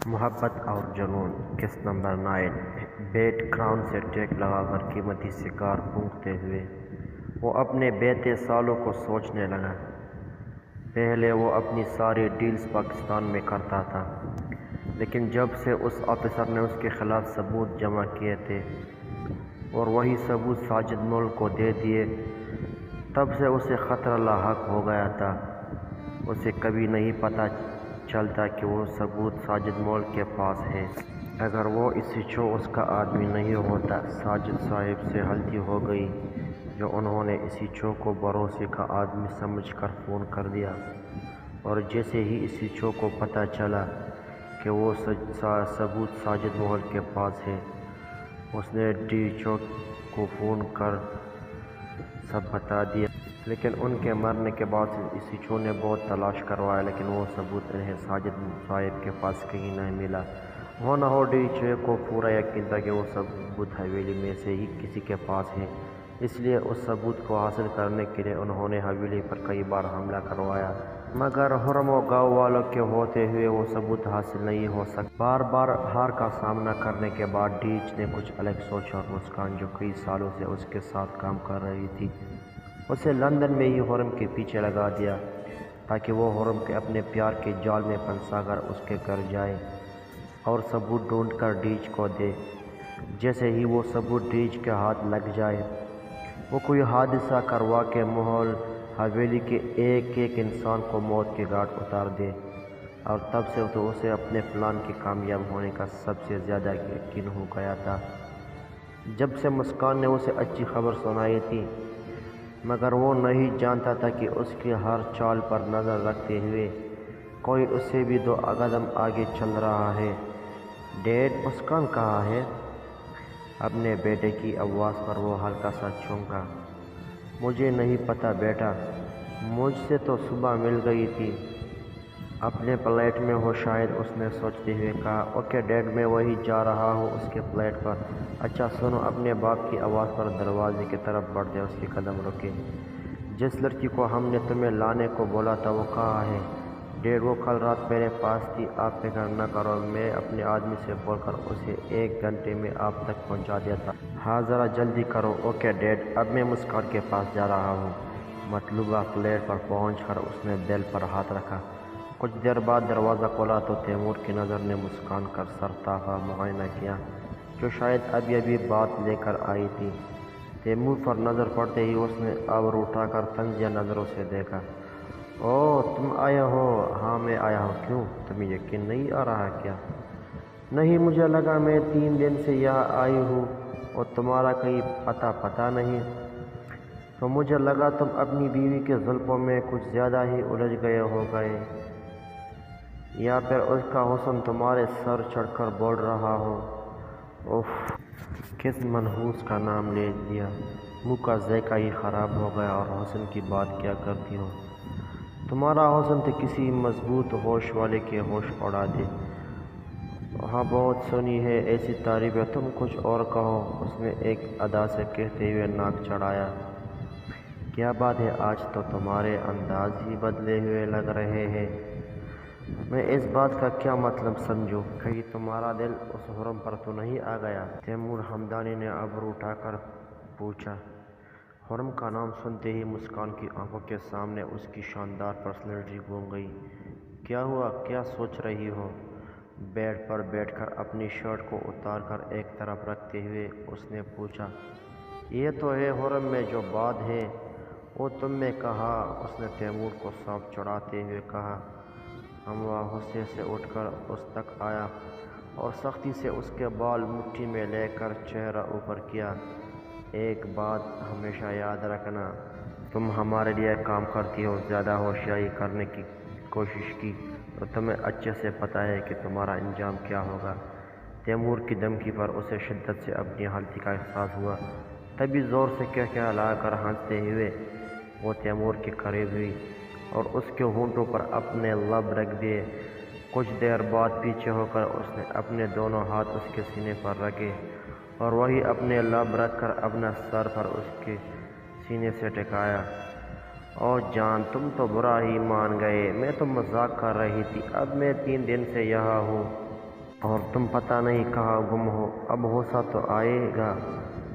محبت اور جنون قسط نمبر 9 بیٹ کراؤن سے ٹیک لگا کر قیمتی سگار پھونکتے ہوئے وہ اپنے بیتے سالوں کو سوچنے لگا۔ پہلے وہ اپنی ساری ڈیلز پاکستان میں کرتا تھا، لیکن جب سے اس آفیسر نے اس کے خلاف ثبوت جمع کیے تھے اور وہی ثبوت ساجد مول کو دے دیے، تب سے اسے خطرہ لاحق ہو گیا تھا۔ اسے کبھی نہیں پتہ چلتا کہ وہ ثبوت ساجد مول کے پاس ہے۔ اگر وہ اسیچو اس کا آدمی نہیں ہوتا، ساجد صاحب سے غلطی ہو گئی جو انہوں نے اسیچو کو بھروسے کا آدمی سمجھ کر فون کر دیا، اور جیسے ہی اسیچو کو پتہ چلا کہ وہ ثبوت ساجد مول کے پاس ہے، اس نے ڈیچو کو فون کر سب بتا دیا۔ لیکن ان کے مرنے کے بعد اسیچو نے بہت تلاش کروایا، لیکن وہ ثبوت انہیں ساجد صاحب کے پاس کہیں نہیں ملا۔ ہو نہ ہو ڈیچو کو پورا یقین تھا کہ وہ ثبوت حویلی میں سے ہی کسی کے پاس ہے، اس لیے اس ثبوت کو حاصل کرنے کے لیے انہوں نے حویلی پر کئی بار حملہ کروایا، مگر خرم و گاؤں والوں کے ہوتے ہوئے وہ ثبوت حاصل نہیں ہو سکا۔ بار بار ہار کا سامنا کرنے کے بعد ڈیچ نے کچھ الگ سوچا، اور مسکان جو کئی سالوں سے اس کے ساتھ کام کر رہی تھی، اسے لندن میں ہی خرم کے پیچھے لگا دیا تاکہ وہ خرم کے اپنے پیار کے جال میں پھنسا کر اس کے گھر جائے اور ثبوت ڈھونڈ کر ڈیچ کو دے۔ جیسے ہی وہ ثبوت ڈیچ کے ہاتھ لگ جائے، وہ کوئی حادثہ کروا کے مول حویلی کے ایک ایک انسان کو موت کے گھاٹ اتار دے، اور تب سے تو اسے اپنے پلان کے کامیاب ہونے کا سب سے زیادہ یقین ہو گیا تھا۔ جب سے مسکان نے اسے اچھی خبر سنائی تھی، مگر وہ نہیں جانتا تھا کہ اس کی ہر چال پر نظر رکھتے ہوئے کوئی اس سے بھی 2 قدم آگے چل رہا ہے۔ ڈیڈ، مسکان کہاں ہے؟ اپنے بیٹے کی آواز پر وہ ہلکا سا چونکا۔ مجھے نہیں پتہ بیٹا، مجھ سے تو صبح مل گئی تھی۔ اپنے فلیٹ میں ہو شاید، اس نے سوچتے ہوئے کہا۔ اوکے ڈیڈ، میں وہی جا رہا ہوں اس کے فلیٹ پر۔ اچھا سنو، اپنے باپ کی آواز پر دروازے کی طرف بڑھتے اس کے قدم رکے۔ جس لڑکی کو ہم نے تمہیں لانے کو بولا تھا وہ کہاں ہے؟ ڈیڈ، وہ کل رات میرے پاس تھی۔ آپ فکر نہ کرو، میں اپنے آدمی سے بول کر اسے 1 گھنٹے میں آپ تک پہنچا دیتا۔ ہاں ذرا جلدی کرو۔ اوکے ڈیڈ، اب میں مسکان کے پاس جا رہا ہوں۔ مطلوبہ فلیٹ پر پہنچ کر اس نے بیل پر ہاتھ رکھا۔ کچھ دیر بعد دروازہ کھولا تو تیمور کی نظر نے مسکان کا سرطافہ معائنہ کیا، جو شاید ابھی ابھی بات لے کر آئی تھی۔ تیمور پر نظر پڑتے ہی اس نے ابرو اٹھا کر طنزیہ نظروں سے دیکھا۔ اوہ، تم آئے ہو؟ ہاں میں آیا ہوں۔ کیوں، تمہیں یقین نہیں آ رہا کیا؟ نہیں، مجھے لگا میں 3 دن سے یہاں آئی ہوں اور تمہارا کہیں پتہ نہیں، تو مجھے لگا تم اپنی بیوی کے زلفوں میں کچھ زیادہ ہی الجھ گئے ہو گئے، یا پھر اس کا حسن تمہارے سر چڑھ کر بول رہا ہو۔ اف، کس منحوس کا نام لے لیا، منہ کا ذائقہ ہی خراب ہو گیا، اور حسن کی بات کیا کرتی ہو؟ تمہارا حسن تو کسی مضبوط ہوش والے کے ہوش اڑا دے۔ ہاں بہت سنی ہے ایسی تعریفیں، تم کچھ اور کہو، اس نے ایک ادا سے کہتے ہوئے ناک چڑھایا۔ کیا بات ہے، آج تو تمہارے انداز ہی بدلے ہوئے لگ رہے ہیں۔ میں اس بات کا کیا مطلب سمجھوں؟ کہیں تمہارا دل اس خرم پر تو نہیں آ گیا؟ تیمور ہمدانی نے ابرو اٹھا کر پوچھا۔ خرم کا نام سنتے ہی مسکان کی آنکھوں کے سامنے اس کی شاندار پرسنالٹی گھوم گئی۔ کیا ہوا، کیا سوچ رہی ہو؟ بیڈ پر بیٹھ کر اپنی شرٹ کو اتار کر ایک طرف رکھتے ہوئے اس نے پوچھا۔ یہ تو ہے خرم میں جو بات ہے وہ تم نے کہا، اس نے تیمور کو سانپ چڑھاتے ہوئے کہا۔ ہموا غصے سے اٹھ کر اس تک آیا اور سختی سے اس کے بال مٹھی میں لے کر چہرہ اوپر کیا۔ ایک بات ہمیشہ یاد رکھنا، تم ہمارے لیے کام کرتی ہو، زیادہ ہوشیاری کرنے کی کوشش کی تو تمہیں اچھے سے پتہ ہے کہ تمہارا انجام کیا ہوگا۔ تیمور کی دھمکی پر اسے شدت سے اپنی غلطی کا احساس ہوا، تبھی زور سے کہلا کر ہنستے ہوئے وہ تیمور کے قریب ہوئی اور اس کے ہونٹوں پر اپنے لب رکھ دیے۔ کچھ دیر بعد پیچھے ہو کر اس نے اپنے دونوں ہاتھ اس کے سینے پر رکھے اور وہی اپنے لب رکھ کر اپنا سر پر اس کے سینے سے ٹکایا۔ اوہ جان، تم تو برا ہی مان گئے، میں تو مذاق کر رہی تھی، اب میں 3 دن سے یہاں ہوں۔ اور تم پتہ نہیں کہاں گم ہو۔ اب غصہ تو آئے گا،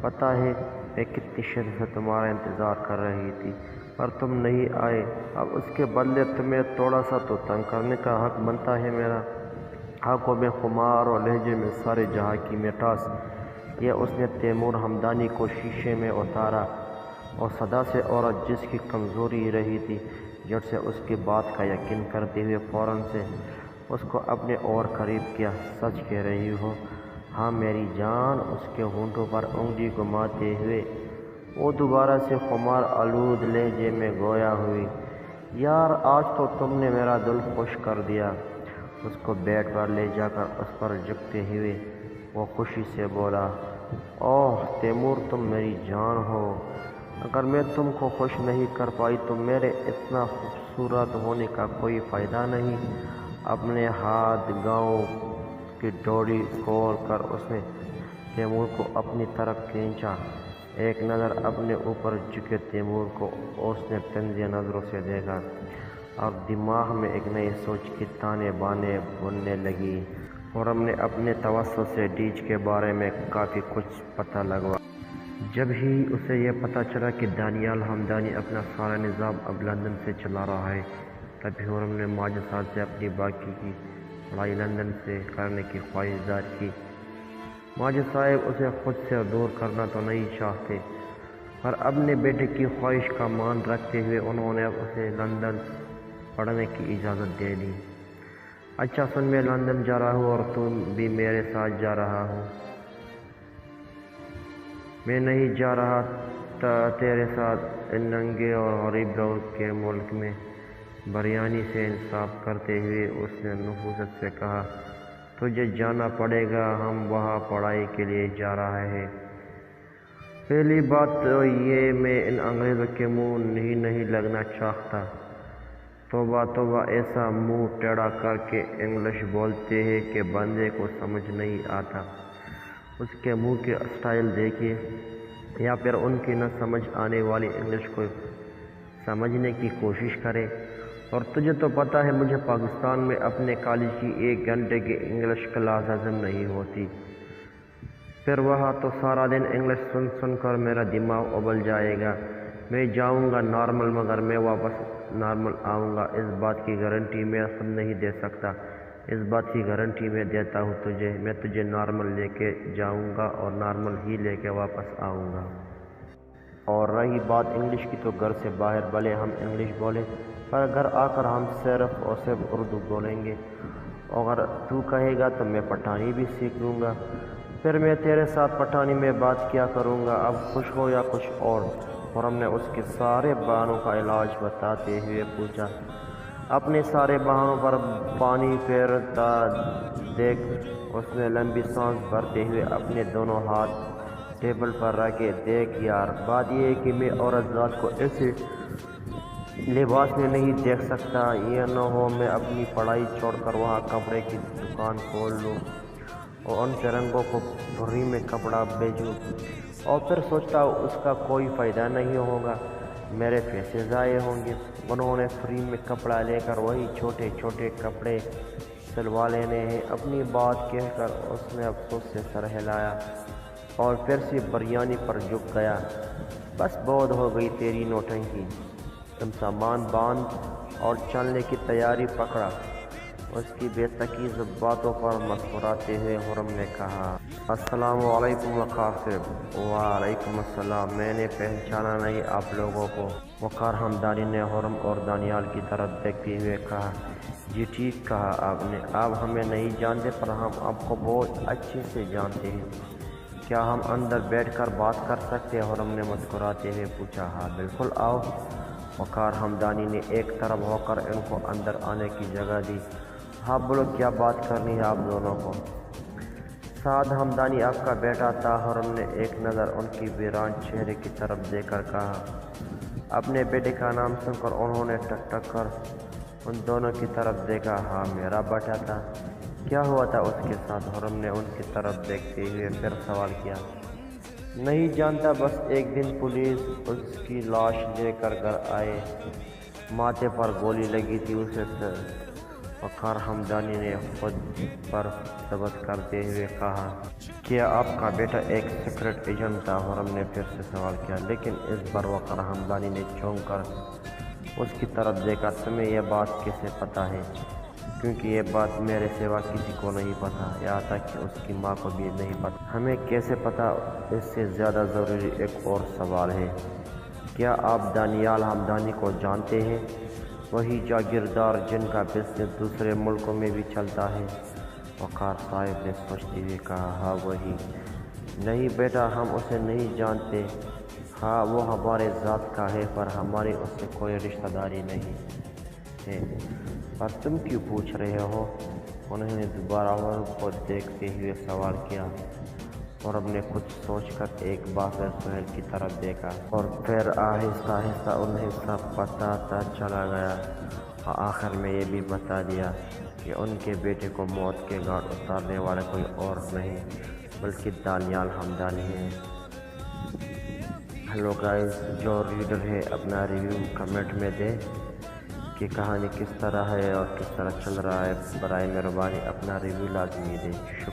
پتہ ہے میں کتنی شدت سے تمہارا انتظار کر رہی تھی، پر تم نہیں آئے۔ اب اس کے بدلے تمہیں تھوڑا سا تو تنگ کرنے کا حق بنتا ہے میرا۔ آنکھوں میں خمار اور لہجے میں سارے جہاں کی مٹھاس یہ اس نے تیمور ہمدانی کو شیشے میں اتارا، اور صدا سے عورت جس کی کمزوری رہی تھی جٹ سے اس کی بات کا یقین کرتے ہوئے فوراً سے اس کو اپنے اور قریب کیا۔ سچ کہہ رہی ہو؟ ہاں میری جان، اس کے ہونٹوں پر انگلی گھماتے ہوئے وہ دوبارہ سے خمار آلود لہجے میں گویا ہوئی۔ یار آج تو تم نے میرا دل خوش کر دیا۔ اس کو بیڈ پر لے جا کر اس پر جھکتے ہوئے وہ خوشی سے بولا، اوہ تیمور تم میری جان ہو۔ اگر میں تم کو خوش نہیں کر پائی تو میرے اتنا خوبصورت ہونے کا کوئی فائدہ نہیں۔ اپنے ہاتھ گاؤں کی ڈوری کھول کر اس نے تیمور کو اپنی طرف کھینچا۔ ایک نظر اپنے اوپر جھکے تیمور کو اس نے طنزیہ نظروں سے دیکھا، اور دماغ میں ایک نئی سوچ کی تانے بانے بننے لگی۔ خرم نے اپنے توسط سے ڈیج کے بارے میں کافی کچھ پتہ لگوا۔ جب ہی اسے یہ پتہ چلا کہ دانیال ہمدانی اپنا سارا نظام اب لندن سے چلا رہا ہے، تب خرم نے ماجد صاحب سے اپنی باقی کی پڑھائی لندن سے کرنے کی خواہش ظاہر کی۔ ماجد صاحب اسے خود سے دور کرنا تو نہیں چاہتے، پر اپنے بیٹے کی خواہش کا مان رکھتے ہوئے انہوں نے اب اسے لندن پڑھنے کی اجازت دے دی۔ اچھا سن، میں لندن جا رہا ہوں اور تم بھی میرے ساتھ جا رہا ہو۔ میں نہیں جا رہا تیرے ساتھ ان ننگے اور غریب لوگوں کے ملک میں۔ بریانی سے انصاف کرتے ہوئے اس نے نفوست سے کہا، تجھے جانا پڑے گا، ہم وہاں پڑھائی کے لیے جا رہے ہیں۔ پہلی بات تو یہ میں ان انگریزوں کے منہ ہی نہیں لگنا چاہتا۔ توبہ توبہ، ایسا منہ ٹیڑھا کر کے انگلش بولتے ہیں کہ بندے کو سمجھ نہیں آتا۔ اس کے منہ کے اسٹائل دیکھیے، یا پھر ان کی نہ سمجھ آنے والی انگلش کو سمجھنے کی کوشش کرے۔ اور تجھے تو پتہ ہے مجھے پاکستان میں اپنے کالج کی 1 گھنٹے کی انگلش کلاس ہضم نہیں ہوتی، پھر وہاں تو سارا دن انگلش سن سن کر میرا دماغ ابل جائے گا۔ میں جاؤں گا نارمل، مگر میں واپس نارمل آؤں گا، اس بات کی گارنٹی میں خود نہیں دے سکتا، اس بات کی گارنٹی میں دیتا ہوں تجھے۔ میں تجھے نارمل لے کے جاؤں گا اور نارمل ہی لے کے واپس آؤں گا۔ اور رہی بات انگلش کی، تو گھر سے باہر بھلے ہم انگلش بولیں، پر گھر آ کر ہم صرف اور صرف اردو بولیں گے۔ اگر تو کہے گا تو میں پٹھانی بھی سیکھ لوں گا، پھر میں تیرے ساتھ پٹھانی میں بات کیا کروں گا۔ اب خوش ہو یا کچھ اور؟ خرم نے اس کے سارے بہانوں کا علاج بتاتے ہوئے پوچھا۔ اپنے سارے بہانوں پر پانی پھیرتا دیکھ اس نے لمبی سانس بھرتے ہوئے اپنے دونوں ہاتھ ٹیبل پر رکھے۔ دیکھ یار، بات یہ ہے کہ میں عورت ذات کو ایسے لباس میں نہیں دیکھ سکتا، یہ نہ ہو میں اپنی پڑھائی چھوڑ کر وہاں کپڑے کی دکان کھول لوں اور ان فرنگوں کو فری میں کپڑا بیچوں، اور پھر سوچتا ہوں اس کا کوئی فائدہ نہیں ہوگا، میرے پیسے ضائع ہوں گے۔ انہوں نے فری میں کپڑا لے کر وہی چھوٹے چھوٹے کپڑے سلوا لینے ہیں۔ اپنی بات کہہ کر اس نے افسوس سے سر ہلایا اور پھر سے بریانی پر جھک گیا۔ بس بہت ہو گئی تیری نوٹنکی، تم سامان باندھ اور چلنے کی تیاری پکڑا۔ اس کی بے تکیز باتوں پر مسکراتے ہوئے خرم نے کہا، السلام علیکم وقار صاحب۔ وعلیکم السلام، میں نے پہچانا نہیں آپ لوگوں کو۔ وقار ہمدانی نے خرم اور دانیال کی طرف دیکھتے ہوئے کہا، جی ٹھیک کہا آپ نے، آپ ہمیں نہیں جانتے پر ہم آپ کو بہت اچھے سے جانتے ہیں۔ کیا ہم اندر بیٹھ کر بات کر سکتے ہیں؟ خرم نے مسکراتے ہوئے پوچھا۔ ہاں بالکل، آؤ۔ وقار ہمدانی نے ایک طرف ہو کر ان کو اندر آنے کی جگہ دی۔ ہاں بولو، کیا بات کرنی ہے آپ دونوں کو؟ سعد ہمدانی آپ کا بیٹا تھا، خرم نے ایک نظر ان کی ویران چہرے کی طرف دے کر کہا۔ اپنے بیٹے کا نام سن کر انہوں نے ٹک ٹک کر ان دونوں کی طرف دیکھا۔ ہاں میرا بیٹا تھا۔ کیا ہوا تھا اس کے ساتھ؟ خرم نے ان کی طرف دیکھتے ہوئے پھر سوال کیا۔ نہیں جانتا، بس ایک دن پولیس اس کی لاش لے کر گھر آئے، ماتھے پر گولی لگی تھی اسے، وقار حمدانی نے خود پر ثبت کرتے ہوئے کہا، کیا آپ کا بیٹا ایک سیکرٹ ایجنٹ تھا؟ خرم نے پھر سے سوال کیا، لیکن اس بار وقار حمدانی نے چونک کر اس کی طرف دیکھا۔ تمہیں یہ بات کیسے پتہ ہے؟ کیونکہ یہ بات میرے سوا کسی کو نہیں پتہ، یہاں تک کہ اس کی ماں کو بھی نہیں پتہ۔ ہمیں کیسے پتہ؟ اس سے زیادہ ضروری ایک اور سوال ہے، کیا آپ دانیال حمدانی کو جانتے ہیں؟ وہی جاگیردار جن کا بزنس دوسرے ملکوں میں بھی چلتا ہے؟ وقار صاحب نے سوچتے ہوئے کہا، ہاں وہی۔ نہیں بیٹا، ہم اسے نہیں جانتے۔ ہاں وہ ہمارے ذات کا ہے، پر ہماری اس سے کوئی رشتہ داری نہیں ہے۔ پر تم کیوں پوچھ رہے ہو؟ انہوں نے دوبارہ خرم کو دیکھتے ہوئے سوال کیا۔ خرم نے کچھ سوچ کر ایک بار پھر سہیل کی طرف دیکھا، اور پھر آہستہ آہستہ انہیں سب بتاتا چلا گیا، اور آخر میں یہ بھی بتا دیا کہ ان کے بیٹے کو موت کے گھاٹ اتارنے والا کوئی اور نہیں بلکہ دانیال حمدانی ہے۔ ہیلو گائز، جو ریڈر ہے اپنا ریویو کمنٹ میں دے کہ کہانی کس طرح ہے اور کس طرح چل رہا ہے۔ برائے مہربانی اپنا ریویو لازمی دے۔